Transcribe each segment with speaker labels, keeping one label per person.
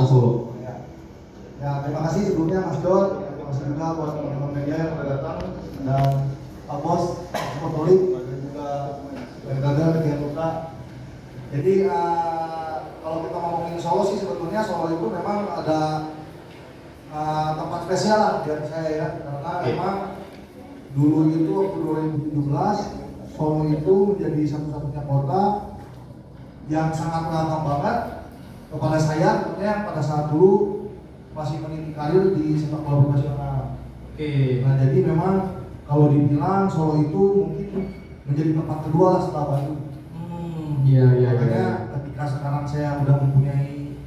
Speaker 1: Solo.
Speaker 2: Ya, terima kasih sebelumnya Mas Don, terima kasih juga buat teman-teman media yang sudah datang, dan Pak Bos, Pak Tolik, dan juga Brother Gianluca. Jadi kalau kita ngomongin Solo sih sebetulnya Solo itu memang ada tempat spesial lah buat saya ya, karena memang dulu itu waktu 2017 Solo itu menjadi satu-satunya kota yang sangat welcome banget kepada saya, tentunya pada saat dulu masih meniti karir di sepak bola profesional. Nah jadi memang kalau dibilang Solo itu mungkin menjadi tempat kedua lah setelah Bandung. Makanya ketika sekarang saya udah mempunyai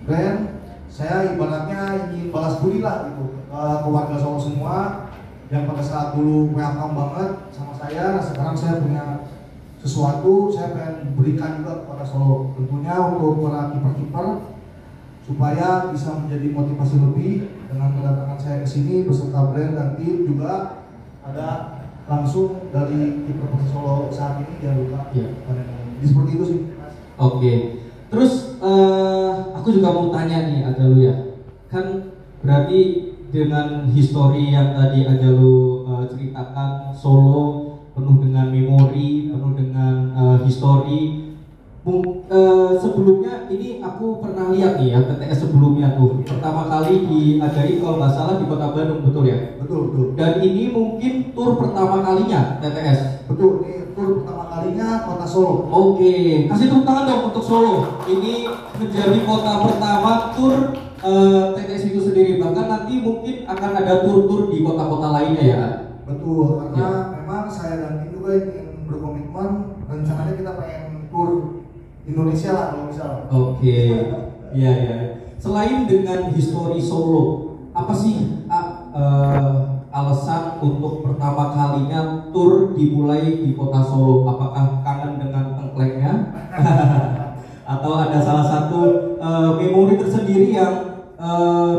Speaker 2: brand, saya ibaratnya ingin balas budi lah gitu ke warga Solo semua yang pada saat dulu welcome banget sama saya. Nah sekarang saya punya sesuatu, saya pengen berikan juga kepada Solo, tentunya untuk para kiper-kiper supaya bisa menjadi motivasi lebih dengan kedatangan saya ke sini beserta brand dan tim. Juga ada langsung dari kiper Persis Solo saat ini Gianluca. Jadi seperti itu sih.
Speaker 1: Oke. Terus aku juga mau tanya nih Ajalu ya, kan berarti dengan histori yang tadi Ajalu ceritakan, Solo penuh dengan memori, penuh dengan histori. Sebelumnya ini aku pernah lihat nih ya TTS sebelumnya tuh pertama kali diadain kalau nggak salah di Kota Bandung, betul ya?
Speaker 2: Betul.
Speaker 1: Dan ini mungkin tur pertama kalinya TTS.
Speaker 2: Betul, ini tur pertama kalinya Kota Solo.
Speaker 1: Oke, kasih tepuk tangan dong untuk Solo. Ini menjadi kota pertama tur TTS itu sendiri. Bahkan nanti mungkin akan ada tur-tur di kota-kota lainnya ya.
Speaker 2: Betul, karena memang saya dan tim juga ingin berkomitmen, rencananya kita pengen tur Indonesia lah kalau misal.
Speaker 1: Oke, iya. Selain dengan histori Solo, apa sih alasan untuk pertama kalinya tur dimulai di kota Solo? Apakah kangen dengan tengklengnya? Atau ada salah satu memori tersendiri yang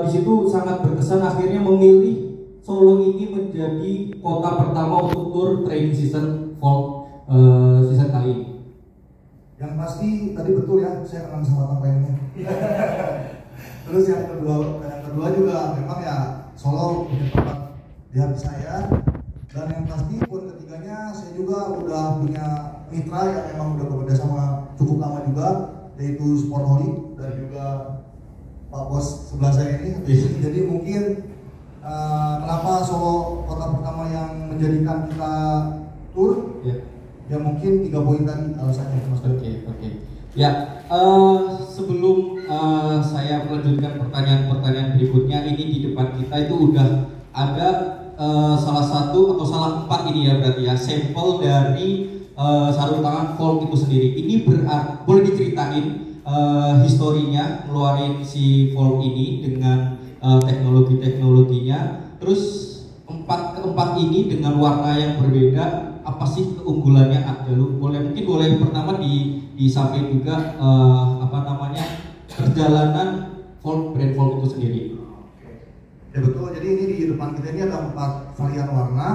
Speaker 1: di situ sangat berkesan akhirnya memilih Solo ini menjadi kota pertama untuk tur training season fall season kali ini?
Speaker 2: Yang pasti tadi betul ya, saya kangen sama tengklengnya. Terus yang kedua juga memang ya Solo punya tempat di hati saya. Dan yang pasti poin ketiganya saya juga udah punya mitra yang memang udah bekerja sama cukup lama juga, yaitu Sportholic dan juga Pak Bos sebelah saya ini. Jadi mungkin kenapa Solo kota pertama yang menjadikan kita tur? Ya mungkin 3 poin tadi alasannya Mas.
Speaker 1: Oke. Ya, sebelum saya melanjutkan pertanyaan-pertanyaan berikutnya, ini di depan kita itu udah ada salah 4 ini ya berarti ya, sampel dari sarung tangan Volt itu sendiri. Ini boleh diceritain historinya ngeluarin si Volt ini dengan teknologinya. Terus keempat ini dengan warna yang berbeda, apa sih keunggulannya Ajalu? Mungkin boleh pertama disampaikan juga perjalanan brand Volt itu sendiri.
Speaker 2: Ya betul, jadi ini di depan kita ini ada 4 varian warna,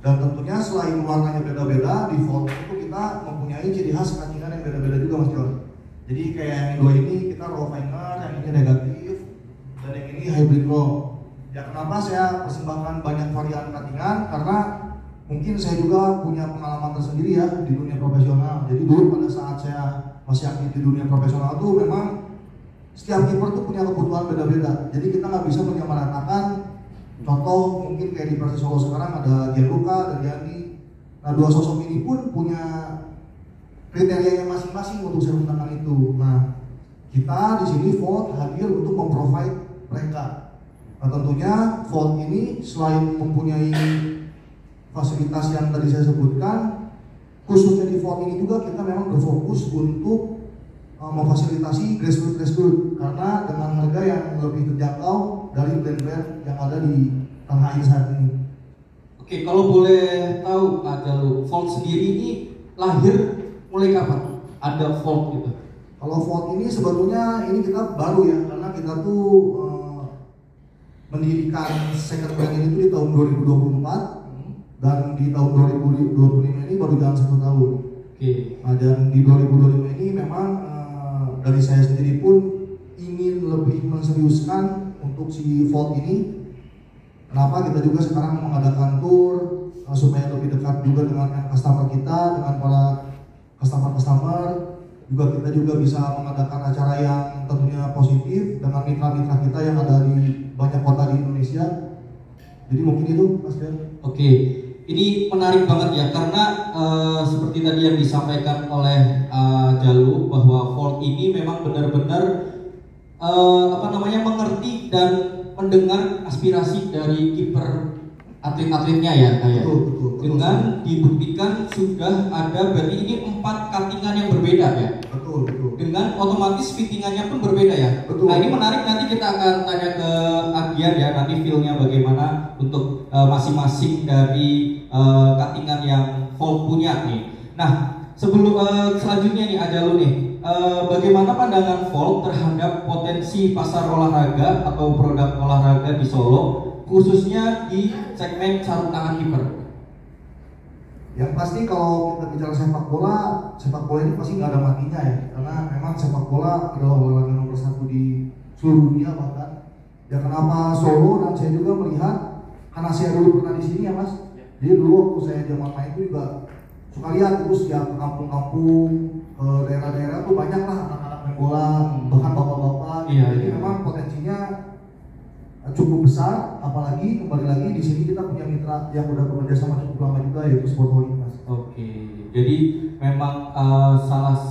Speaker 2: dan tentunya selain warnanya beda-beda, di Volt itu kita mempunyai ciri khas cuttingan yang beda-beda juga Mas John. Jadi kayak yang dua ini kita raw finer, yang ini negatif, dan yang ini hybrid raw. Ya kenapa saya persembahkan banyak varian cuttingan? Karena mungkin saya juga punya pengalaman tersendiri ya di dunia profesional. Jadi dulu pada saat saya masih aktif di dunia profesional tuh memang setiap kiper tuh punya kebutuhan beda-beda. Jadi kita nggak bisa menyamaratakan. Contoh mungkin kayak di Persis Solo sekarang ada Gianluca dan Gianni. Nah 2 sosok ini pun punya kriterianya masing-masing untuk sarung tangan itu. Nah kita di sini Volt hadir untuk memprovide mereka. Nah tentunya Volt ini selain mempunyai fasilitas yang tadi saya sebutkan, khususnya di Volt ini juga kita memang berfokus untuk memfasilitasi grassroots karena dengan harga yang lebih terjangkau dari brand-brand yang ada di tanah air saat ini.
Speaker 1: Oke, kalau boleh tahu Ajalu, Volt sendiri ini lahir mulai kapan? Ada Volt gitu?
Speaker 2: Kalau Volt ini sebetulnya ini kita baru ya, karena kita tuh mendirikan second brand ini tuh di tahun 2024 dan di tahun 2025 ini baru jalan 1 tahun. Nah, dan di 2025 ini memang dari saya sendiri pun ingin ingin lebih menseriuskan untuk si Volt ini. Kenapa kita juga sekarang mengadakan tour supaya lebih dekat juga dengan customer kita, dengan para customer. Juga kita juga bisa mengadakan acara yang tentunya positif dengan mitra-mitra kita yang ada di banyak kota di Indonesia. Jadi mungkin itu, Mas Ben.
Speaker 1: Oke, ini menarik banget ya karena seperti tadi yang disampaikan oleh Jalu bahwa Volt ini memang benar-benar mengerti dan mendengar aspirasi dari kiper atlet-atletnya ya kayak.
Speaker 2: Betul.
Speaker 1: Dengan dibuktikan sudah ada berarti ini 4 cuttingan yang berbeda ya.
Speaker 2: Betul.
Speaker 1: Dengan otomatis fittingannya pun berbeda ya.
Speaker 2: Betul.
Speaker 1: Nah ini menarik, nanti kita akan tanya ke Agian ya, nanti feel-nya bagaimana untuk masing-masing dari cuttingan yang Volt punya nih. Nah sebelum selanjutnya nih Ajalu nih, bagaimana pandangan Volt terhadap potensi pasar olahraga atau produk olahraga di Solo, khususnya di segmen sarung tangan kiper?
Speaker 2: Yang pasti kalau kita bicara sepak bola ini pasti nggak ada matinya ya, karena memang sepak bola adalah olahraga nomor 1 di seluruh dunia bahkan. Ya kenapa Solo, dan saya juga melihat karena saya dulu pernah di sini ya Mas. Jadi dulu waktu saya zaman main itu juga suka lihat itu setiap kampung-kampung, daerah-daerah tuh banyak lah anak-anak main bola, bahkan bapak-bapak. Jadi memang potensinya cukup besar, apalagi kembali lagi di sini kita punya mitra yang udah bekerja sama cukup lama juga, yaitu Sportholic, Mas.
Speaker 1: Oke, jadi memang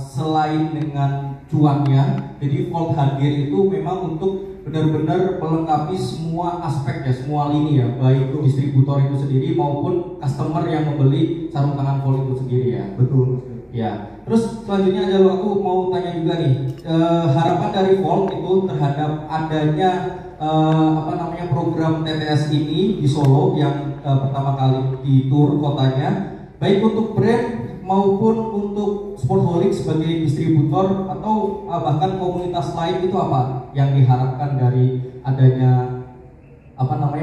Speaker 1: selain dengan cuannya, jadi Volt hadir itu memang untuk benar-benar melengkapi semua aspek ya, semua lini ya, baik distributor itu sendiri maupun customer yang membeli sarung tangan Volt itu sendiri ya.
Speaker 2: Betul.
Speaker 1: Ya, terus selanjutnya aja aku mau tanya juga nih, harapan dari Volt itu terhadap adanya program TTS ini di Solo yang pertama kali di tour kotanya, baik untuk brand maupun untuk Sportholic sebagai distributor atau bahkan komunitas lain, itu apa yang diharapkan dari adanya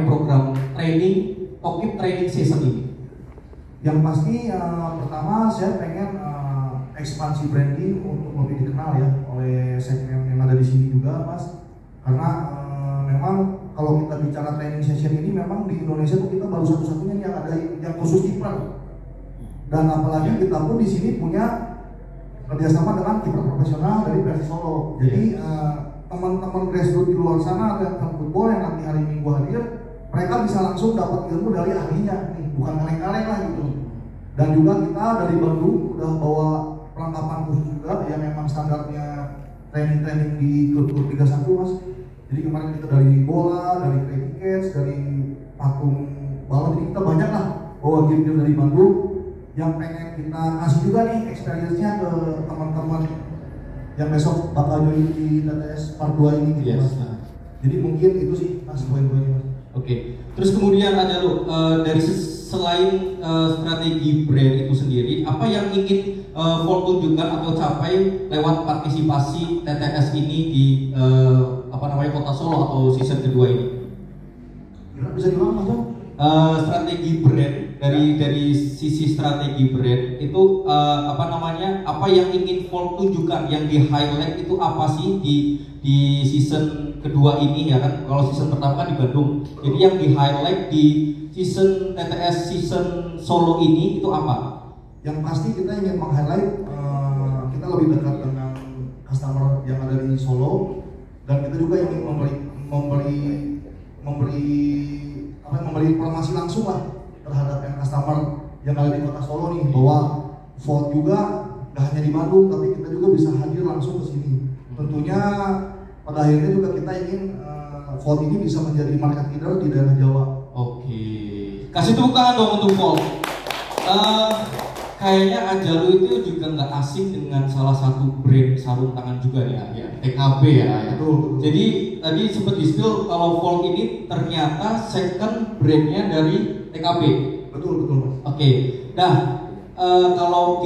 Speaker 1: program training Tokip training season ini?
Speaker 2: Yang pasti pertama saya pengen ekspansi branding untuk lebih dikenal ya oleh segmen yang ada di sini juga, Mas. Karena memang kalau kita bicara training session ini memang di Indonesia tuh kita baru satu-satunya yang ada yang khusus kiper. Dan apalagi kita pun di sini punya kerjasama dengan kiper profesional dari Persis Solo. Jadi teman-teman grassroots di luar sana atau yang football yang nanti hari Minggu hadir, mereka bisa langsung dapat ilmu dari ahlinya, nih, bukan kaleng-kaleng lah gitu. Dan juga kita dari Bandung udah bawa perlengkapan khusus juga yang memang standarnya training di klub-klub Liga 1, Mas. Jadi kemarin kita dari bola, dari tickets, dari patung balon, jadi kita banyak lah bawa game dari Bandung yang pengen kita kasih juga nih experience-nya ke teman-teman yang besok bakal join di TTS Part 2 ini gitu, Mas. Jadi mungkin itu sih Mas poin-poinnya, Mas.
Speaker 1: Oke. Terus kemudian ada dari selain strategi brand itu sendiri, apa yang ingin Volt tunjukkan atau capai lewat partisipasi TTS ini di Kota Solo atau season kedua ini?
Speaker 2: Bisa diulang, Mas?
Speaker 1: Strategi brand dari sisi strategi brand itu apa yang ingin Volt tunjukkan, yang di highlight itu apa sih di season kedua ini ya kan? Kalau season pertama kan di Bandung, jadi yang di highlight di season TTS season Solo ini itu apa?
Speaker 2: Yang pasti kita ingin meng-highlight kita lebih dekat dengan customer yang ada di Solo, dan kita juga ingin memberi informasi langsung lah terhadap yang customer yang ada di Kota Solo nih, bahwa Volt juga gak hanya di Bandung, tapi kita juga bisa hadir langsung ke sini. Tentunya pada akhirnya juga kita ingin Volt ini bisa menjadi market leader di daerah Jawa.
Speaker 1: Oke, kasih tepuk tangan dong untuk Volt. Kayaknya Ajalu itu juga nggak asing dengan salah satu brand sarung tangan juga ya, TKB ya.
Speaker 2: Betul.
Speaker 1: Jadi tadi sempat di-spill kalau Volt ini ternyata second brandnya dari TKB.
Speaker 2: Betul, Mas.
Speaker 1: Oke. Nah, kalau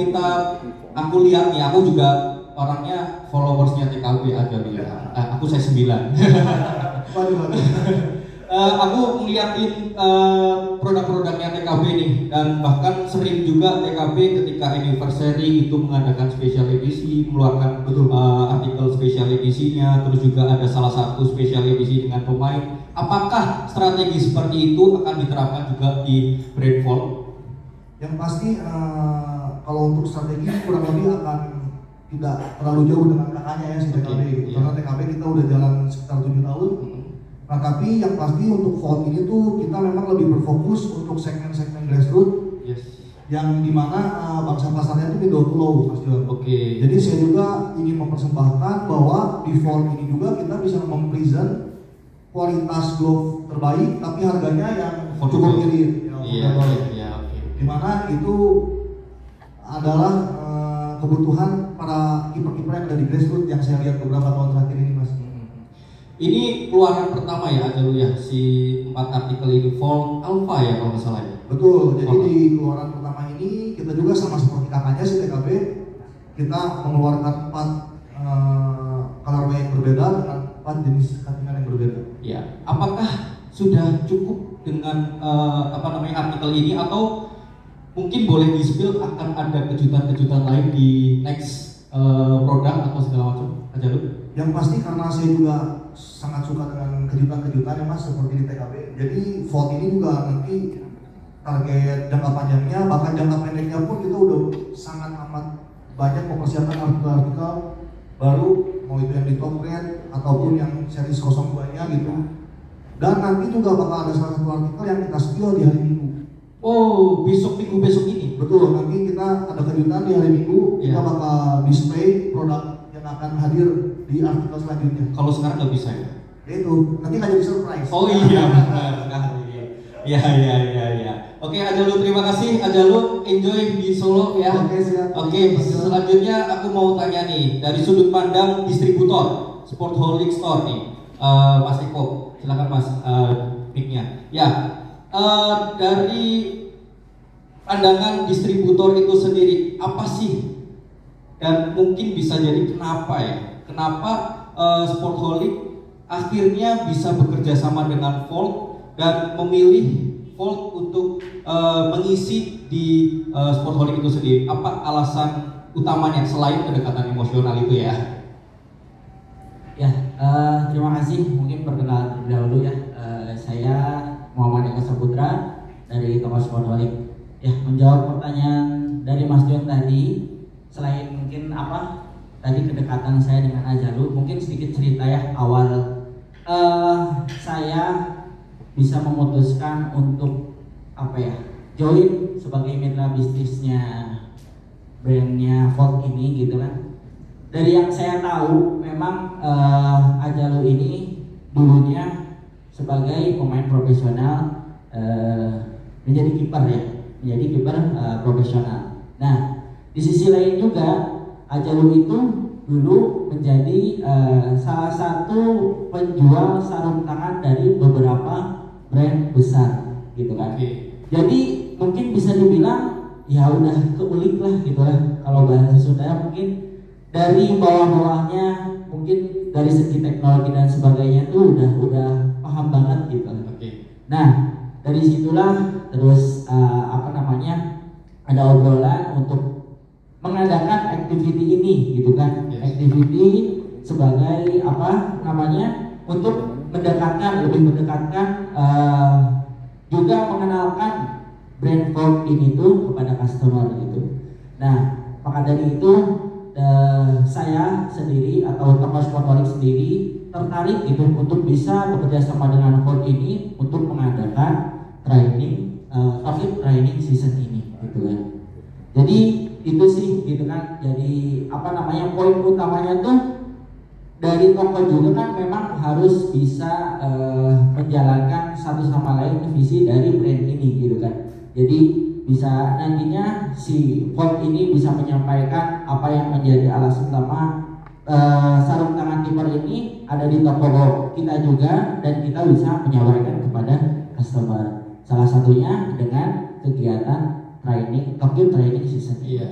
Speaker 1: aku lihat nih, aku juga orangnya followersnya TKB Ajalu ya. Aku saya 9.
Speaker 2: Waduh.
Speaker 1: Aku ngeliatin produk-produknya TKB nih, dan bahkan sering juga TKB ketika anniversary itu mengadakan special edisi, mengeluarkan artikel special edisinya, terus juga ada salah satu special edisi dengan pemain. Apakah strategi seperti itu akan diterapkan juga di Brandful?
Speaker 2: Yang pasti kalau untuk strategi kurang lebih akan tidak terlalu jauh dengan kakaknya ya si TKB, karena TKB kita udah jalan sekitar 7 tahun. Nah tapi yang pasti untuk Vault ini tuh kita memang lebih berfokus untuk segmen-segmen grassroots, yang dimana bangsa pasarnya itu middle to low, Mas John. Jadi saya juga ingin mempersembahkan bahwa di Vault ini juga kita bisa mempresent kualitas glove terbaik, tapi harganya yang cukup miring. Dimana itu adalah kebutuhan para kiper-kiper yang ada di grassroots yang saya lihat beberapa tahun terakhir ini, Mas.
Speaker 1: Ini keluaran pertama ya Ajalu ya, si 4 artikel ini Vault Alpha ya kalau nggak salah ya?
Speaker 2: Betul, jadi di keluaran pertama ini kita juga sama seperti kakaknya si TKB, kita mengeluarkan 4 colorway yang berbeda dengan 4 jenis cuttingan yang berbeda.
Speaker 1: Ya, apakah sudah cukup dengan artikel ini, atau mungkin boleh di-spill akan ada kejutan-kejutan lain di next produk atau segala macam Ajalu?
Speaker 2: Yang pasti karena saya juga sangat suka dengan kejutan-kejutan ya Mas, seperti di TKB. Jadi Vault ini juga nanti target jangka panjangnya, bahkan jangka pendeknya pun kita udah sangat amat banyak mempersiapkan artikel-artikel baru, mau itu yang di top grade ataupun yang series 02-nya gitu. Dan nanti juga bakal ada salah satu artikel yang kita spill di hari Minggu.
Speaker 1: Oh, besok ini?
Speaker 2: Betul, nanti kita ada kejutan di hari Minggu, kita bakal display produk yang akan hadir di artikel selanjutnya.
Speaker 1: Kalau sekarang nggak bisa ya?
Speaker 2: Itu, nanti nggak jadi surprise.
Speaker 1: Oh iya, benar. Ya. Oke Ajalu, terima kasih Ajalu, enjoy di Solo ya.
Speaker 2: Oke, siap.
Speaker 1: Oke, selanjutnya aku mau tanya nih, dari sudut pandang distributor Sportholic Store nih, Mas Eko, silakan Mas, mic-nya. Ya, dari pandangan distributor itu sendiri, apa sih? Dan mungkin bisa jadi kenapa ya? Kenapa Sportholic akhirnya bisa bekerja sama dengan Vault dan memilih Vault untuk mengisi di Sportholic itu sendiri? Apa alasan utamanya selain kedekatan emosional itu ya?
Speaker 3: Ya, terima kasih. Mungkin perkenalan terlebih dahulu ya. Saya Muhammad Eko Saputra dari toko Sportholic. Ya, menjawab pertanyaan dari Mas John tadi, selain mungkin tadi kedekatan saya dengan Ajalu, mungkin sedikit cerita ya awal saya bisa memutuskan untuk join sebagai mitra bisnisnya brandnya Vault ini gitu kan. Dari yang saya tahu memang Ajalu ini dulunya sebagai pemain profesional, menjadi kiper profesional. Nah, di sisi lain juga Ajalu itu dulu menjadi salah satu penjual sarung tangan dari beberapa brand besar gitu kan. Jadi mungkin bisa dibilang ya udah keulik lah gitu lah, kalau bahasa Sunda mungkin dari bawah-bawahnya, mungkin dari segi teknologi dan sebagainya tuh udah paham banget gitu. Nah, dari situlah terus ada obrolan untuk mengadakan activity ini gitu kan. Activity sebagai untuk lebih mendekatkan juga mengenalkan brand Vault ini tuh kepada customer gitu. Nah, maka dari itu saya sendiri atau toko Sportholic sendiri tertarik gitu untuk bisa bekerja sama dengan Vault ini untuk mengadakan training season ini gitu kan. Jadi itu sih gitu kan. Jadi poin utamanya tuh dari toko juga kan memang harus bisa menjalankan satu sama lain visi dari brand ini gitu kan. Jadi bisa nantinya si Vault ini bisa menyampaikan apa yang menjadi alasan utama sarung tangan kiper ini ada di toko kita juga, dan kita bisa menyampaikan kepada customer. Salah satunya dengan kegiatan training season.
Speaker 1: Iya.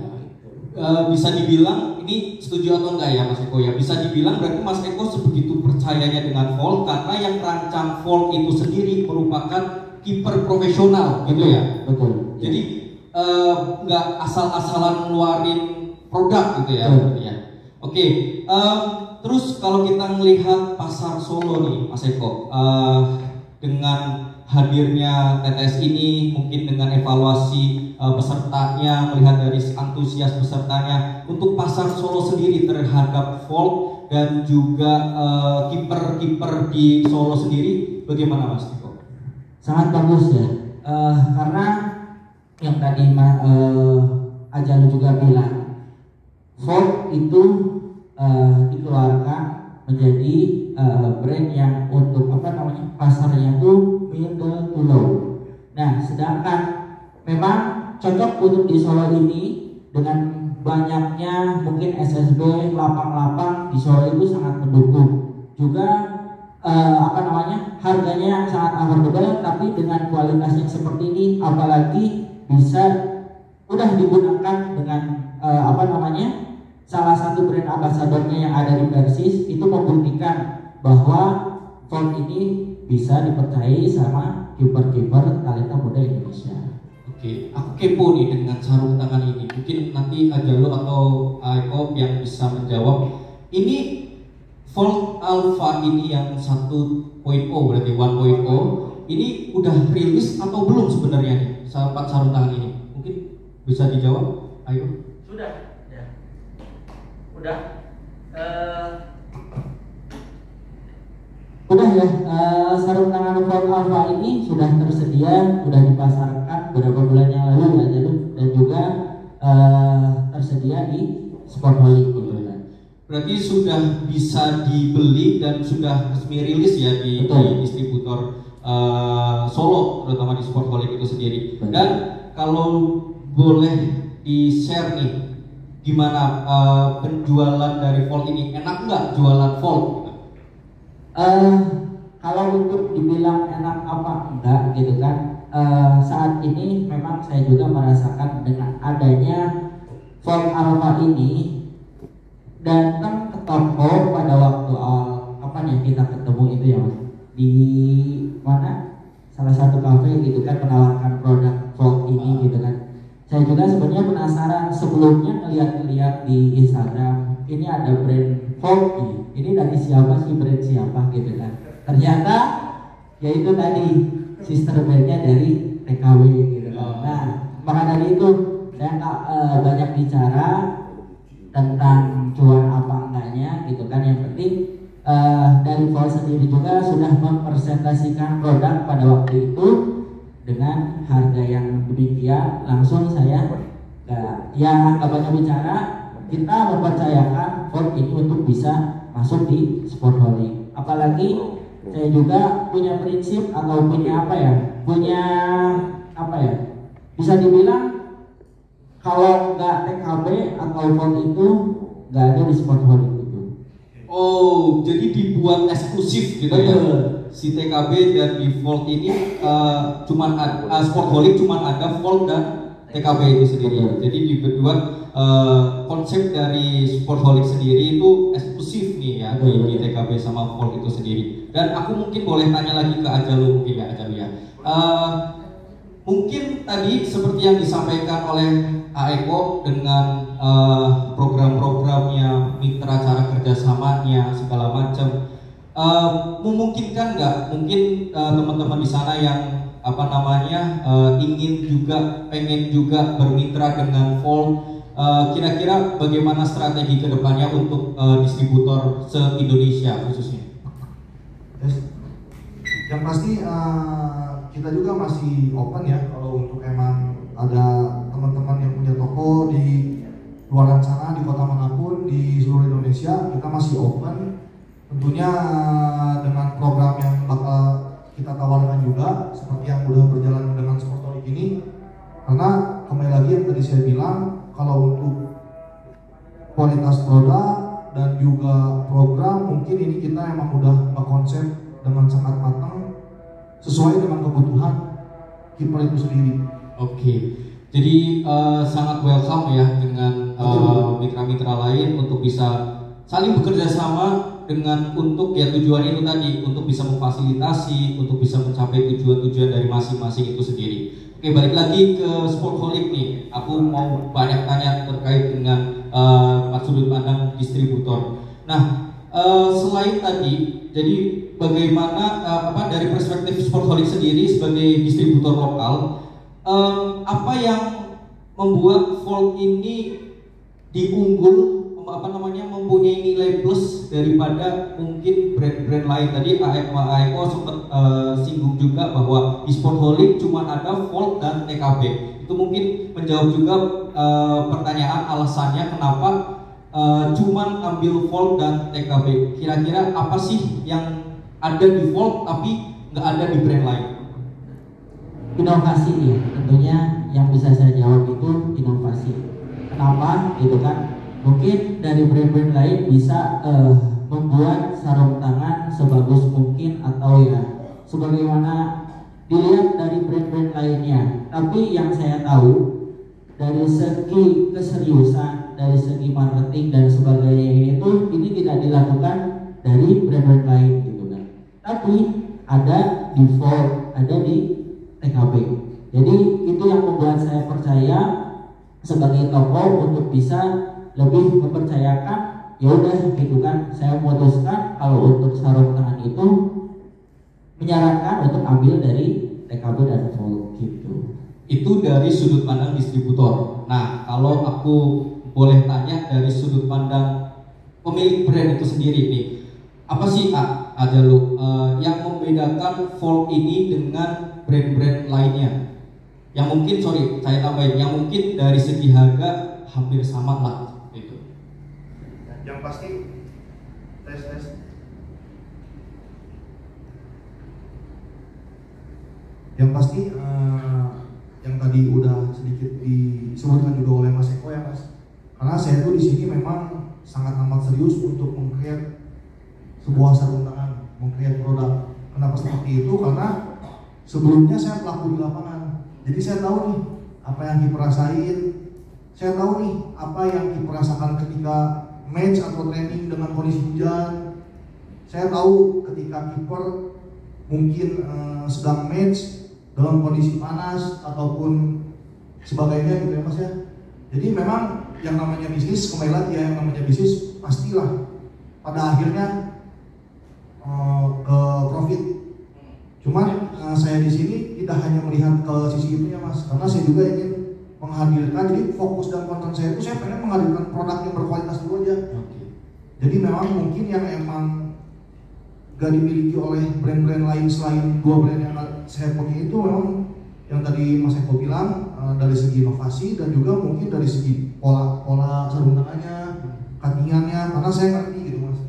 Speaker 1: bisa dibilang ini setuju atau enggak ya Mas Eko ya? Bisa dibilang berarti Mas Eko sebegitu percayanya dengan Volt karena yang rancang Volt itu sendiri merupakan kiper profesional gitu ya?
Speaker 3: Betul.
Speaker 1: Jadi nggak asal-asalan ngeluarin produk gitu ya? Ya. Oke, terus kalau kita melihat pasar Solo nih Mas Eko, dengan hadirnya TTS ini, mungkin dengan evaluasi pesertanya, melihat dari antusias pesertanya untuk pasar Solo sendiri terhadap Volt dan juga kiper-kiper di Solo sendiri, bagaimana Mas Eko?
Speaker 3: Sangat bagus ya, karena yang tadi Ajalu juga bilang, Volt itu dikeluarkan menjadi brand yang untuk pasarnya tuh middle to low. Nah, sedangkan memang cocok untuk di Solo ini dengan banyaknya mungkin SSB, lapang-lapang di Solo itu sangat mendukung. Juga harganya yang sangat affordable, tapi dengan kualitas yang seperti ini, apalagi bisa udah digunakan dengan salah satu brand ambasadornya yang ada di Persis itu membuktikan bahwa Volt ini bisa dipercayai sama kiper-kiper talenta muda Indonesia.
Speaker 1: Oke, aku kepo nih dengan sarung tangan ini. Mungkin nanti Ajalu atau Eko yang bisa menjawab. Ini Volt Alpha ini yang 1.0 berarti 1.0 ini udah rilis atau belum sebenarnya nih sahabat sarung tangan ini? Mungkin bisa dijawab, ayo.
Speaker 3: Sudah, ya. Udah ya, sarung tangan Volt Alpha ini sudah tersedia, sudah dipasarkan beberapa bulan yang lalu ya, dan juga tersedia di Sportholic gitu kan.
Speaker 1: Berarti sudah bisa dibeli dan sudah resmi rilis ya di distributor Solo, terutama di Sportholic itu sendiri. Dan kalau boleh di-share nih, gimana penjualan dari Volt ini? Enak nggak jualan Volt?
Speaker 3: Kalau untuk dibilang enak apa enggak gitu kan, saat ini memang saya juga merasakan dengan adanya Volt Alpha ini datang ke toko pada waktu awal kita ketemu itu ya Mas, di mana salah satu kafe gitu kan menawarkan produk Volt ini gitu kan. Saya juga sebenarnya penasaran, sebelumnya ngeliat di Instagram ini ada brand Volt ini dari siapa sih, brand siapa gitu kan. Ternyata yaitu tadi sister brandnya dari TKW gitu kan. Nah, maka dari itu saya nggak banyak bicara tentang cuan apa enggaknya gitu kan. Yang penting dari Volt sendiri juga sudah mempresentasikan produk pada waktu itu dengan harga yang demikian, langsung saya nggak banyak bicara, kita mempercayakan Volt ini untuk bisa masuk di Sportholic. Apalagi saya juga punya prinsip atau bisa dibilang kalau nggak TKB atau Volt itu nggak ada di Sportholic itu.
Speaker 1: Oh, jadi dibuat eksklusif gitu ya? Si TKB dan di Volt ini cuman Sportholic cuman ada Volt dan TKB itu sendiri. Jadi dibuat konsep dari Sportholic sendiri itu eksklusif nih ya di TKB sama Volt itu sendiri. Dan aku mungkin boleh tanya lagi ke Ajalu mungkin ya Ajalu ya. Mungkin tadi seperti yang disampaikan oleh Eko dengan program-programnya, mitra cara kerjasamanya segala macam, memungkinkan nggak mungkin teman-teman di sana yang pengen juga bermitra dengan Volt, kira-kira bagaimana strategi kedepannya untuk distributor se-Indonesia khususnya?
Speaker 2: Yang pasti kita juga masih open ya, kalau untuk emang ada teman-teman yang punya toko di luar sana, di kota manapun di seluruh Indonesia, kita masih open. Tentunya dengan program yang bakal kita tawarkan juga, seperti yang udah berjalan dengan Sportholic ini. Karena kembali lagi yang tadi saya bilang, kalau untuk kualitas produk dan juga program, mungkin ini kita emang udah konsep dengan sangat matang sesuai dengan kebutuhan kiper itu sendiri.
Speaker 1: Oke. Jadi sangat welcome ya dengan mitra-mitra lain untuk bisa saling bekerja sama dengan untuk ya tujuan itu tadi, untuk bisa memfasilitasi, untuk bisa mencapai tujuan-tujuan dari masing-masing itu sendiri. Oke, balik lagi ke Sportholic nih. Aku mau banyak tanya terkait dengan sudut pandang distributor. Nah, selain tadi, jadi bagaimana dari perspektif Sportholic sendiri sebagai distributor lokal, apa yang membuat Volt ini mempunyai nilai plus daripada mungkin brand-brand lain. Tadi Aeko sempat singgung juga bahwa di Sportholic cuma ada Volt dan TKB. Itu mungkin menjawab juga pertanyaan alasannya kenapa cuman ambil Volt dan TKB. Kira-kira apa sih yang ada di Volt tapi nggak ada di brand lain?
Speaker 3: Inovasi ya, tentunya yang bisa saya jawab itu inovasi. Kenapa? Gitu kan? Mungkin dari brand-brand lain bisa membuat sarung tangan sebagus mungkin atau ya sebagaimana dilihat dari brand-brand lainnya. Tapi yang saya tahu dari segi keseriusan, dari segi marketing dan sebagainya ini tidak dilakukan dari brand-brand lain gitu kan. Tapi ada di Volt, ada di TKB. Jadi itu yang membuat saya percaya sebagai toko untuk bisa lebih mempercayakan, ya udah gitu kan, saya memutuskan kalau untuk sarung tangan itu menyarankan untuk ambil dari TKB dan Volt gitu.
Speaker 1: Itu dari sudut pandang distributor. Nah, kalau aku boleh tanya dari sudut pandang pemilik brand itu sendiri nih, apa sih yang membedakan Volt ini dengan brand-brand lainnya? Yang mungkin, saya tambahin, yang mungkin dari segi harga hampir sama lah gitu.
Speaker 2: Yang pasti tes. Yang pasti yang tadi udah sedikit disebutkan juga oleh Mas Eko ya Mas. Karena saya tuh di sini memang sangat amat serius untuk meng-create sebuah sarung tangan, meng-create produk. Kenapa seperti itu? Karena sebelumnya saya pelaku di lapangan. Jadi saya tahu nih apa yang Kiper rasain. Saya tahu nih apa yang Kiper rasakan ketika match atau training dengan kondisi hujan. Saya tahu ketika Kiper mungkin sedang match dalam kondisi panas ataupun sebagainya gitu ya Mas ya. Jadi memang yang namanya bisnis, kembali lagi ya, yang namanya bisnis pastilah pada akhirnya ke profit. Cuman saya di sini tidak hanya melihat ke sisi itunya Mas, karena saya juga ingin menghadirkan, jadi fokus dan konten saya itu saya pengen menghadirkan produk yang berkualitas dulu aja. Jadi memang mungkin yang emang gak dimiliki oleh brand-brand lain selain dua brand yang saya punya itu memang yang tadi Mas Eko bilang dari segi inovasi dan juga mungkin dari segi pola sarung tangannya, cuttingannya, karena saya ngerti gitu Mas.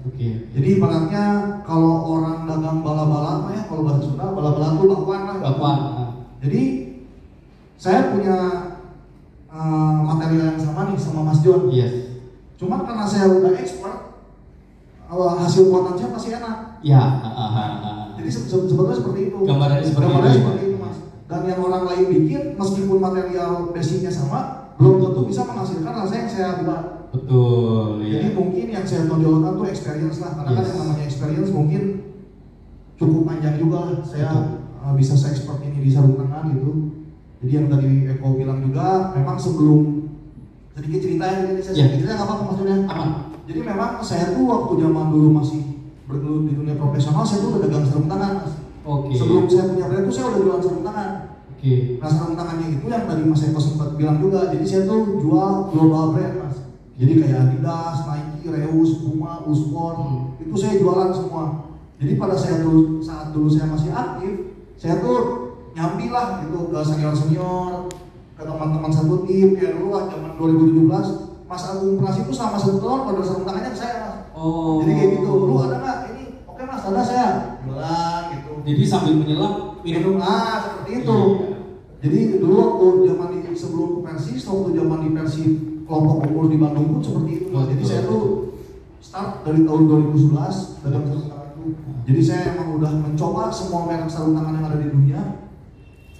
Speaker 2: Jadi ibaratnya kalau orang dagang bala-bala ya, kalau bahasa Sunda bala-bala itu bakwan lah.
Speaker 1: Bakwan.
Speaker 2: Jadi saya punya material yang sama nih sama Mas John.
Speaker 1: Yes.
Speaker 2: Cuman karena saya udah expert, hasil buatan saya pasti enak.
Speaker 1: Ya.
Speaker 2: Jadi sebetulnya seperti itu.
Speaker 1: Gambarannya seperti
Speaker 2: itu Mas. Dan yang orang lain bikin, meskipun material basicnya sama, belum tentu bisa menghasilkan rasa yang saya buat.
Speaker 1: Betul.
Speaker 2: Jadi mungkin yang saya tonjolkan tuh experience lah, karena kan yang namanya experience mungkin cukup panjang juga lah. Saya bisa se-expert ini di sarung tangan gitu. Jadi yang tadi Eko bilang juga, memang sebelum sedikit cerita ya, jadi saya sedikit cerita nggak apa-apa maksudnya. Jadi memang saya tuh waktu zaman dulu masih bergelut di dunia profesional, saya tuh udah dagang sarung tangan Mas. Sebelum saya punya brand tuh saya udah jualan sarung tangan. Nah sarung tangannya itu yang tadi Mas Eko sempat bilang juga, jadi saya tuh jual global brand Mas. Jadi kayak Adidas, Nike, Reus, Puma, Usport, itu saya jualan semua. Jadi pada saat dulu saya masih aktif, saya tuh nyambi lah gitu ke senior-senior, ke teman-teman satu tim, kayak dulu lah zaman 2017, Mas Agung Pras itu selama 1 tahun pada sarung tangannya ke saya Mas. Jadi kayak gitu, lu ada nggak? Ini oke Mas, ada saya jualan gitu.
Speaker 1: Jadi sambil menyelam
Speaker 2: minum seperti itu. Jadi dulu waktu zaman sebelum Persis, waktu zaman di Persib kelompok umur di Bandung pun seperti itu Mas. Jadi saya tuh start dari tahun 2011 dalam sarung tangan itu. Jadi saya emang udah mencoba semua merek sarung tangan yang ada di dunia.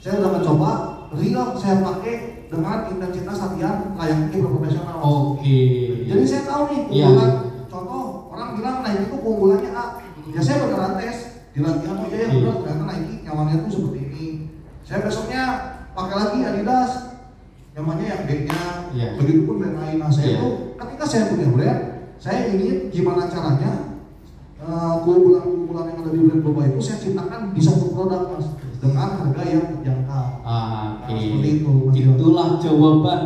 Speaker 2: Saya udah mencoba real saya pakai dengan intensitas latihan layaknya kiper profesional.
Speaker 1: Oke.
Speaker 2: Jadi saya tahu nih keunggulan. Contoh orang bilang Nike itu keunggulannya A. Ya saya beneran tes di latihan, oh iya ya bener ternyata Nike nyamannya tuh seperti ini. Saya besoknya pakai lagi Adidas, nyamannya yang B-nya. Begitupun brand lain. Nah saya tuh ketika saya punya brand, saya ingin gimana caranya keunggulan-keunggulan yang ada di brand Boba itu saya ciptakan di satu produk mas dengan harga yang terjangkau.
Speaker 1: Seperti itu. Itulah jawaban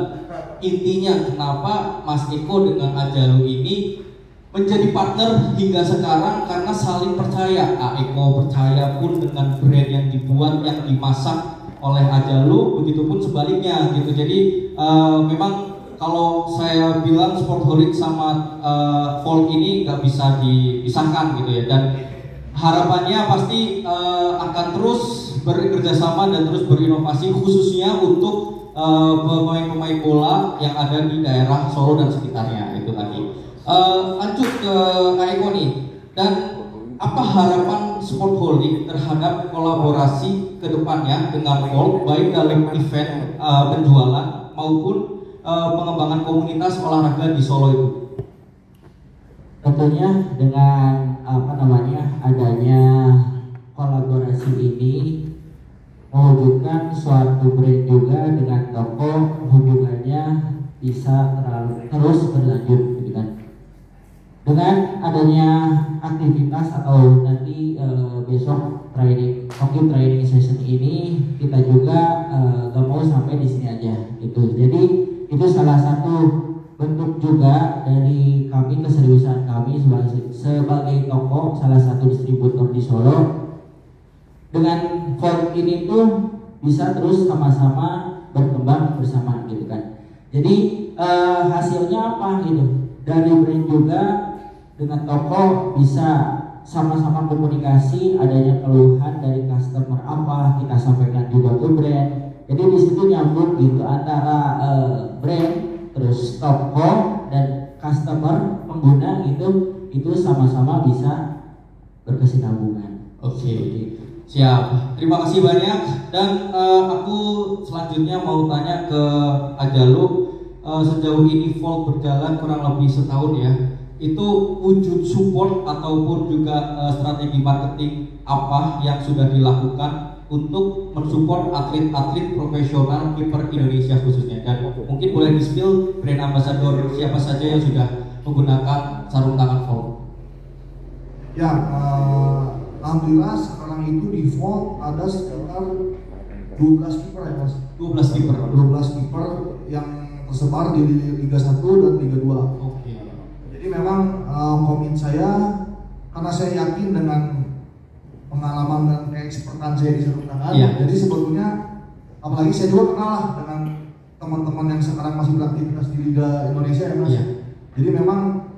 Speaker 1: intinya kenapa Mas Eko dengan Ajalu ini menjadi partner hingga sekarang, karena saling percaya. Eko percaya pun dengan brand yang dibuat, yang dimasak oleh Ajalu, begitupun sebaliknya gitu. Jadi memang kalau saya bilang Sportaholic sama Volt ini nggak bisa dipisahkan gitu ya, dan harapannya pasti akan terus bekerja sama dan terus berinovasi khususnya untuk pemain-pemain bola yang ada di daerah Solo dan sekitarnya itu tadi. Lanjut ke Eko nih, dan apa harapan Sportaholic terhadap kolaborasi kedepannya dengan Volt baik dalam event penjualan maupun pengembangan komunitas olahraga di Solo itu?
Speaker 3: Tentunya dengan adanya kolaborasi ini mewujudkan suatu brand juga dengan toko, hubungannya bisa terus berlanjut gitu kan. Dengan adanya aktivitas atau nanti besok training session ini, kita juga gak mau sampai di sini aja gitu. Jadi itu salah satu bentuk juga dari kami, keseriusan kami sebagai toko, salah satu distributor di Solo. Dengan Volt ini tuh bisa terus sama-sama berkembang bersama gitu kan. Jadi hasilnya apa gitu? Dari brand juga dengan toko bisa sama-sama komunikasi, adanya keluhan dari customer apa kita sampaikan juga ke brand. Jadi di situ nyambung gitu antara brand terus toko dan customer pengguna itu sama-sama bisa berkesinambungan.
Speaker 1: Oke. Siap. Terima kasih banyak, dan aku selanjutnya mau tanya ke Ajalu. Sejauh ini Volt berjalan kurang lebih setahun ya. Itu wujud support ataupun juga strategi marketing apa yang sudah dilakukan untuk mensupport atlet-atlet profesional kiper Indonesia khususnya, dan mungkin boleh di-spill brand ambassador siapa saja yang sudah menggunakan sarung tangan Volt?
Speaker 2: Ya, alhamdulillah sekarang itu di Volt ada sekitar 12 kiper ya mas.
Speaker 1: 12 kiper.
Speaker 2: 12 kiper yang tersebar di Liga 1 dan Liga 2.
Speaker 1: Oke.
Speaker 2: Jadi memang komit saya, karena saya yakin dengan pengalaman dan keekspertan saya di sarung tangan. Jadi sebetulnya apalagi saya juga kenal lah dengan teman-teman yang sekarang masih beraktivitas di Liga Indonesia ya mas. Jadi memang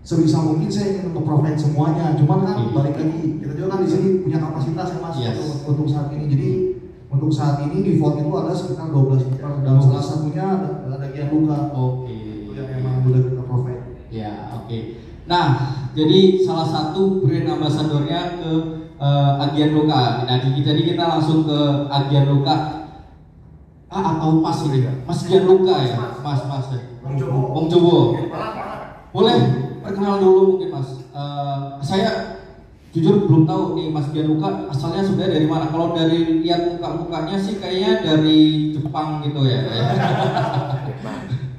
Speaker 2: sebisa mungkin saya ingin untuk provide semuanya. Cuman kan balik lagi, kita juga kan di sini punya kapasitas ya mas untuk saat ini. Jadi untuk saat ini di Volt itu ada sekitar 12 kiper, dan salah satunya ada Gianluca. Itu yang memang udah kita provide.
Speaker 1: Nah, jadi salah satu brand ambasadornya ke Gianluca. Nah, jadi kita langsung ke Gianluca. Atau Mas ini, Mas Gianluca ya, Mas Bung Jowo. Boleh perkenal dulu mungkin Mas. Saya jujur belum tahu nih Mas Gianluca asalnya sebenarnya dari mana. Kalau dari lihat muka-mukanya sih kayaknya dari Jepang gitu ya.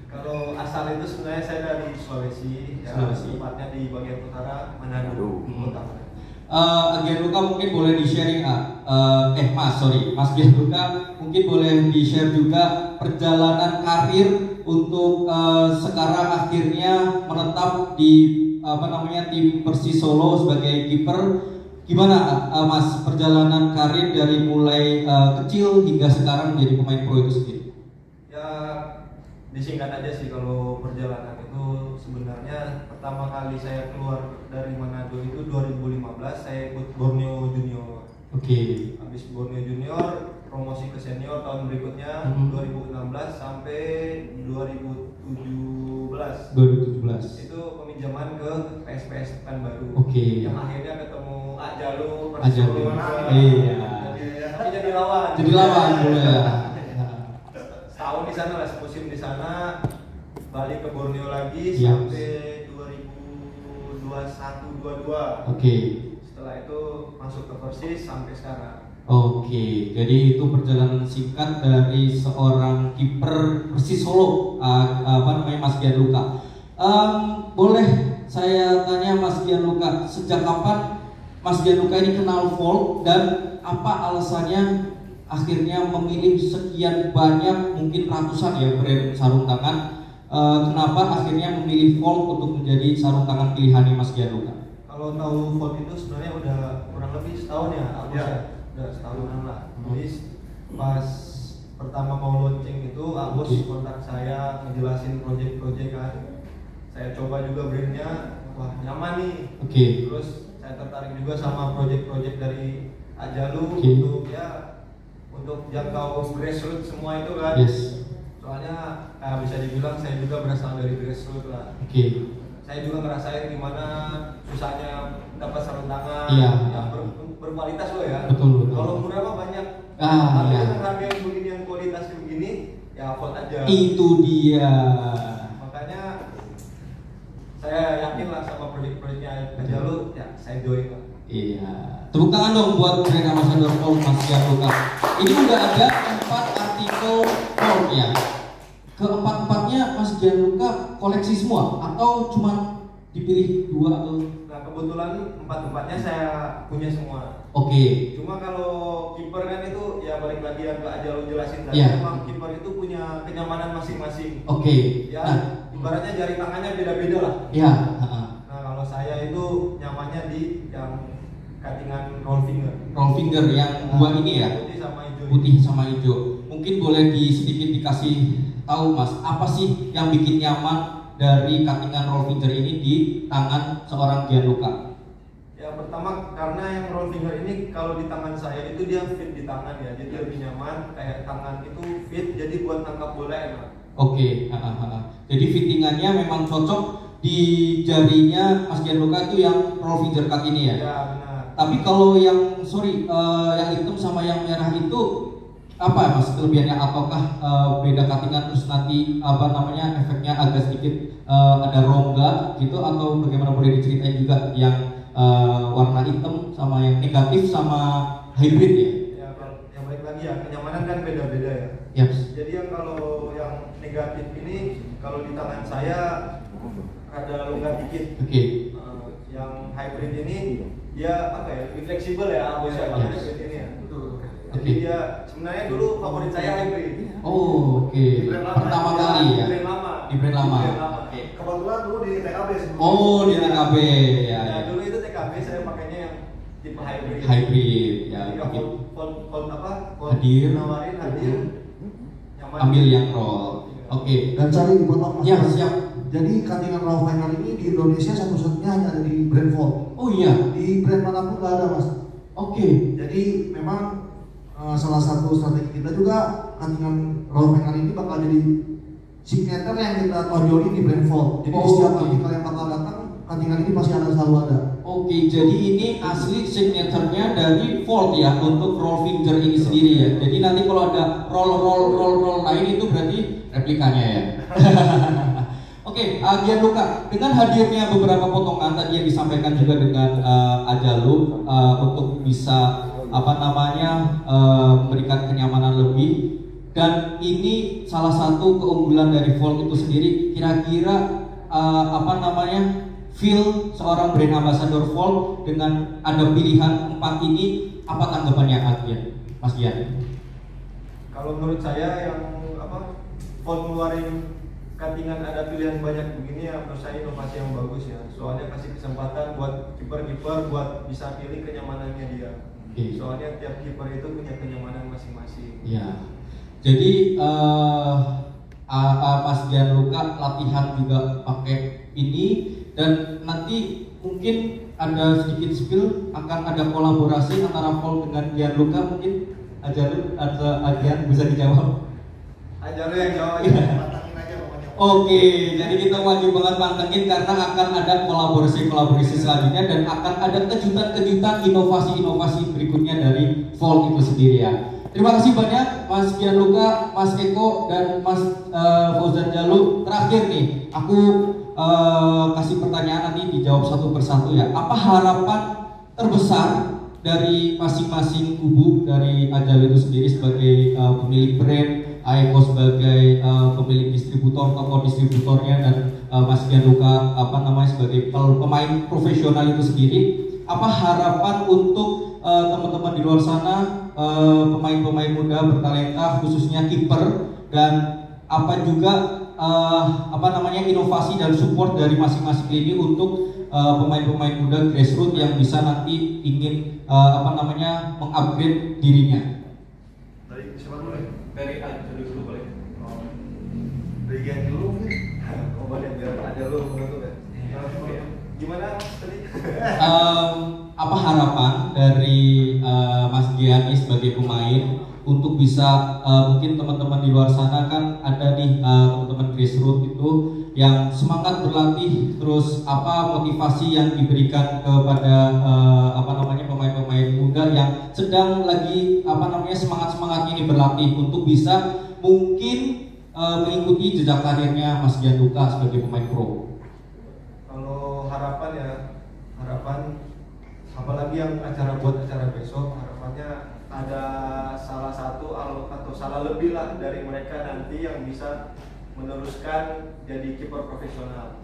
Speaker 4: Kalau asal itu sebenarnya saya dari Sulawesi. Tepatnya di bagian utara Manado.
Speaker 1: Gianluca mungkin boleh di-sharing Mas Gianluca mungkin boleh di-share juga perjalanan karir untuk sekarang akhirnya menetap di tim Persis Solo sebagai kiper. Gimana Mas perjalanan karir dari mulai kecil hingga sekarang menjadi pemain pro itu sendiri?
Speaker 4: Ya disingkat aja sih, kalau perjalanan itu sebenarnya pertama kali saya keluar dari Manado itu 2015, saya ikut Borneo Junior. Habis Borneo Junior promosi ke senior tahun berikutnya 2016 sampai 2017. Itu peminjaman ke PSPS Pekanbaru. Yang akhirnya ketemu Ajalu. Tapi jadi lawan.
Speaker 1: Jadi lawan dulu ya.
Speaker 4: sana lah, semusim di sana, balik ke Borneo lagi sampai 2021-22.
Speaker 1: Oke.
Speaker 4: Setelah itu masuk ke Persis sampai sekarang.
Speaker 1: Oke, jadi itu perjalanan singkat dari seorang kiper Persis Solo, Mas Gianluca. Boleh saya tanya Mas Gianluca, sejak kapan Mas Gianluca ini kenal Volt dan apa alasannya akhirnya memilih sekian banyak, mungkin ratusan ya brand sarung tangan? Kenapa akhirnya memilih Volt untuk menjadi sarung tangan pilihannya Mas Gianluca?
Speaker 4: Kalau tahu Volt itu sebenarnya udah kurang lebih setahun ya, udah setahunan lah. Jadi pas pertama mau launching itu Agus kontak saya ngejelasin project kan. Saya coba juga brandnya, wah nyaman nih. Terus saya tertarik juga sama project dari Ajalu untuk jangkau grassroots semua itu kan. Soalnya bisa dibilang saya juga berasal dari grassroots lah. Saya juga ngerasain gimana susahnya dapat sarung tangan yang berkualitas loh ya.
Speaker 1: Betul.
Speaker 4: Kalau murah mah banyak. Tapi dengan harga yang begini, yang kualitasnya begini, ya Volt aja.
Speaker 1: Itu dia.
Speaker 4: Makanya saya yakin lah sama proyek-proyeknya Ajalu, ya saya join lah.
Speaker 1: Iya. Tepuk tangan dong buat brand ambassador Volt Mas Gianluca. Ini udah ada 4 artikel Volt ya. Keempat-empatnya Mas Gianluca koleksi semua atau cuma dipilih 2 atau?
Speaker 4: Nah kebetulan 4-empatnya saya punya semua. Cuma kalau kiper kan itu ya balik lagi yang Kak Ajalu jelasin tadi, memang kiper itu punya kenyamanan masing-masing. Ya, ibaratnya jari tangannya beda-beda lah. Nah kalau saya itu nyamannya di yang cuttingan roll finger.
Speaker 1: Roll finger yang 2 ini ya? Putih sama hijau. Mungkin boleh sedikit dikasih tahu Mas, apa sih yang bikin nyaman dari cuttingan roll finger ini di tangan seorang Gianluca?
Speaker 4: Ya pertama karena yang roll finger ini kalau di tangan saya itu dia fit di tangan ya, jadi lebih nyaman, kayak tangan itu fit, jadi buat tangkap bola enak.
Speaker 1: Jadi fittingannya memang cocok di jarinya Mas Gianluca itu yang roll finger cut ini ya?
Speaker 4: Ya benar.
Speaker 1: Tapi kalau yang yang hitam sama yang merah itu apa Mas kelebihannya, ataukah beda cuttingan terus nanti efeknya agak sedikit ada rongga gitu, atau bagaimana, boleh diceritain juga yang warna hitam sama yang negatif sama hybrid ya?
Speaker 4: Ya yang balik lagi ya, kenyamanan kan beda-beda ya. Jadi yang kalau yang negatif ini kalau di tangan saya ada longgar dikit. Yang hybrid ini dia lebih fleksibel ya, hybrid ini ya. Jadi dia sebenarnya dulu favorit saya hybrid.
Speaker 1: Pertama kali ya? Di brand lama.
Speaker 2: Kebetulan dulu di TKB sebelum.
Speaker 1: Di TKB ya.
Speaker 4: Dulu itu TKB saya pakainya yang tipe hybrid.
Speaker 1: Ya.
Speaker 4: Hadir, nyaman.
Speaker 1: Ambil yang roll.
Speaker 2: Dan cari di potong Mas.
Speaker 1: Ya, siap.
Speaker 2: Jadi cuttingan roll finger ini di Indonesia satu-satunya hanya ada di brand Volt. Di brand manapun nggak ada Mas. Jadi memang salah satu strategi kita juga cuttingan roll finger ini bakal jadi signature yang kita tonjolin di brand Volt. Jadi setiap artikel yang bakal datang, cuttingan ini pasti selalu ada.
Speaker 1: Jadi ini asli signaturenya dari Volt ya untuk roll finger ini sendiri ya. Jadi nanti kalau ada roll lain itu berarti replikanya ya. Gianluca, dengan hadirnya beberapa potongan tadi yang disampaikan juga dengan Ajalu untuk bisa memberikan kenyamanan lebih, dan ini salah satu keunggulan dari Volt itu sendiri. Kira-kira feel seorang brand ambassador Volt dengan ada pilihan 4 ini, apa tanggapannya Mas Gian?
Speaker 4: Kalau menurut saya yang Volt ngeluarin cuttingan ada pilihan banyak begini ya, menurut saya inovasi yang bagus ya. Soalnya kasih kesempatan buat kiper buat bisa pilih kenyamanannya dia. Soalnya tiap kiper itu punya kenyamanan masing-masing.
Speaker 1: Jadi Mas Gianluca latihan juga pakai ini, dan nanti mungkin ada sedikit spill akan ada kolaborasi antara Volt dengan Gianluca, mungkin Ajalu atau Gian bisa dijawab?
Speaker 4: Ajalu yang jawab.
Speaker 1: Jadi kita wajib banget pantengin karena akan ada kolaborasi selanjutnya, dan akan ada kejutan-kejutan inovasi berikutnya dari Volt itu sendiri ya. Terima kasih banyak Mas Gianluca, Mas Eko, dan Mas Fauzan Jalu. Terakhir nih, aku kasih pertanyaan nanti dijawab satu persatu ya. Apa harapan terbesar dari masing-masing kubu, dari Ajal itu sendiri sebagai pemilik brand, Aeko sebagai pemilik distributor, toko distributornya, dan Mas Gianluca sebagai pemain profesional itu sendiri? Apa harapan untuk teman-teman di luar sana, pemain-pemain muda bertalenta, khususnya kiper, dan apa juga inovasi dan support dari masing-masing lini untuk pemain-pemain muda grassroots yang bisa nanti ingin mengupgrade dirinya?
Speaker 2: Dari siapa dulu ya?
Speaker 4: Dari dulu boleh.
Speaker 2: Dari Gian dulu mungkin.
Speaker 4: Boleh, biar aja lu menutup ya. Gimana tadi?
Speaker 1: Apa harapan dari Mas Giani sebagai pemain untuk bisa mungkin teman-teman di luar sana kan ada nih teman-teman grassroots itu yang semangat berlatih, terus apa motivasi yang diberikan kepada pemain-pemain muda yang sedang lagi semangat-semangatnya ini berlatih untuk bisa mungkin mengikuti jejak karirnya Mas Gianluca sebagai pemain pro?
Speaker 4: Kalau harapan apalagi yang buat acara besok, harapannya ada salah satu atau salah lebih lah dari mereka nanti yang bisa meneruskan jadi kiper profesional.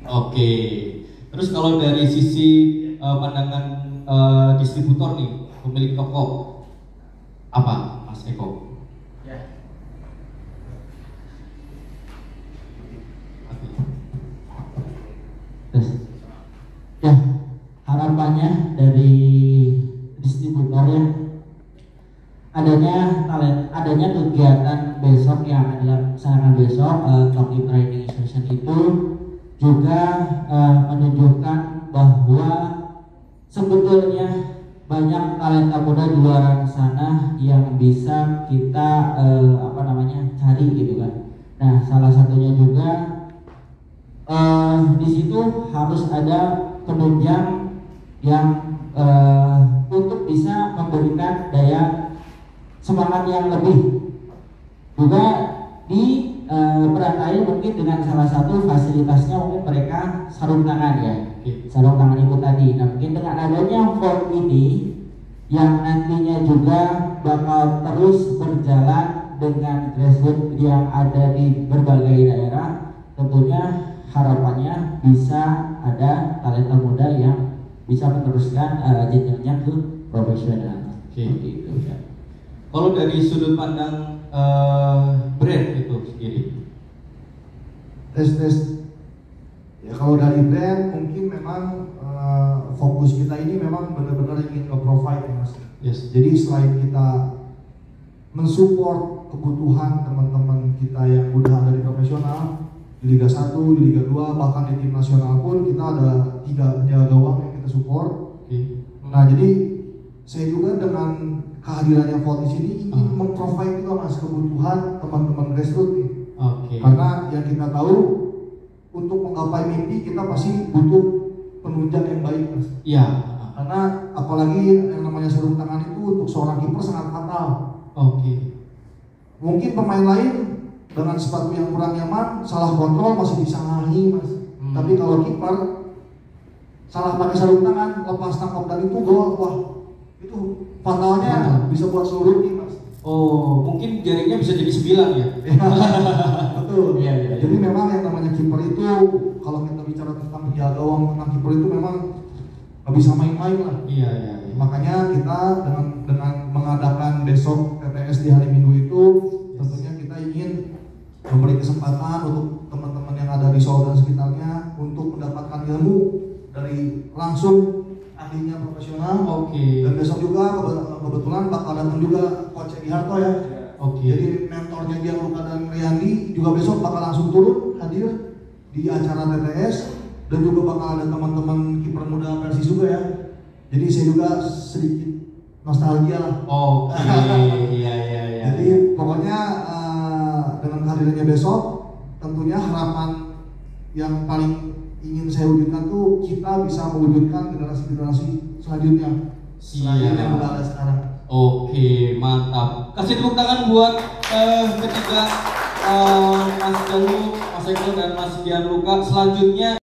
Speaker 1: Oke. Terus kalau dari sisi pandangan distributor nih, pemilik toko, apa Mas Eko?
Speaker 3: Ya. Terus, ya harapannya dari distributor ya, adanya kegiatan besok yang akan dilaksanakan besok, Talking Training Session itu juga menunjukkan bahwa sebetulnya banyak talenta muda di luar sana yang bisa kita cari gitu kan. Nah, salah satunya juga di situ harus ada penunjang yang untuk bisa memberikan daya semangat yang lebih. Juga diperantai mungkin dengan salah satu fasilitasnya mungkin mereka sarung tangan ya, sarung tangan itu tadi. Nah, mungkin dengan adanya form ini yang nantinya juga bakal terus berjalan dengan grassroots yang ada di berbagai daerah, tentunya harapannya bisa ada talenta muda yang bisa meneruskan jenjangnya ke profesional.
Speaker 1: Gitu ya. Kalau dari sudut pandang brand itu sendiri,
Speaker 2: Tes. Ya kalau dari brand mungkin memang fokus kita ini memang benar-benar ingin nge-provide ya Mas.
Speaker 1: yes.
Speaker 2: Jadi selain kita mensupport kebutuhan teman-teman kita yang udah ada di profesional, di Liga 1, di Liga 2, bahkan di tim nasional pun kita ada 3 penjaga gawang yang kita support. Nah, jadi saya juga dengan kehadirannya Volt di sini ingin memprovide juga Mas kebutuhan teman-teman grassroots nih. Karena yang kita tahu untuk menggapai mimpi kita pasti butuh penunjang yang baik Mas.
Speaker 1: Iya.
Speaker 2: Karena apalagi yang namanya sarung tangan itu untuk seorang kiper sangat fatal. Mungkin pemain lain dengan sepatu yang kurang nyaman, salah kontrol masih bisa ngalahi Mas. Tapi kalau kiper salah pakai sarung tangan, lepas tangkap dan itu gol, wah itu fatalnya bisa buat seluruh tim Mas.
Speaker 1: Oh, mungkin jaringnya bisa jadi 9 ya?
Speaker 2: Betul.
Speaker 1: Iya.
Speaker 2: Jadi memang yang namanya kiper itu, kalau kita bicara tentang penjaga gawang, tentang kiper itu memang nggak bisa main-main lah.
Speaker 1: Iya.
Speaker 2: Makanya kita dengan mengadakan besok TTS di hari Minggu itu, tentunya kita ingin memberi kesempatan untuk teman-teman yang ada di Solo dan sekitarnya untuk mendapatkan ilmu dari langsung ahlinya profesional. Dan besok juga kebetulan bakal datang juga Coach Edi Harto ya. Jadi mentornya Gianluca dan Riyandi juga besok bakal langsung turun hadir di acara TTS, dan juga bakal ada teman-teman kiper muda Persis juga ya. Jadi saya juga sedikit nostalgia lah. Iya. Jadi pokoknya dengan kehadirannya besok, tentunya harapan yang paling ingin saya wujudkan tuh kita bisa mewujudkan generasi-generasi selanjutnya selain yang udah ada sekarang.
Speaker 1: Oke, mantap. Kasih tepuk tangan buat ketiga Mas Jalu, Mas Eko dan Mas Gianluca. Selanjutnya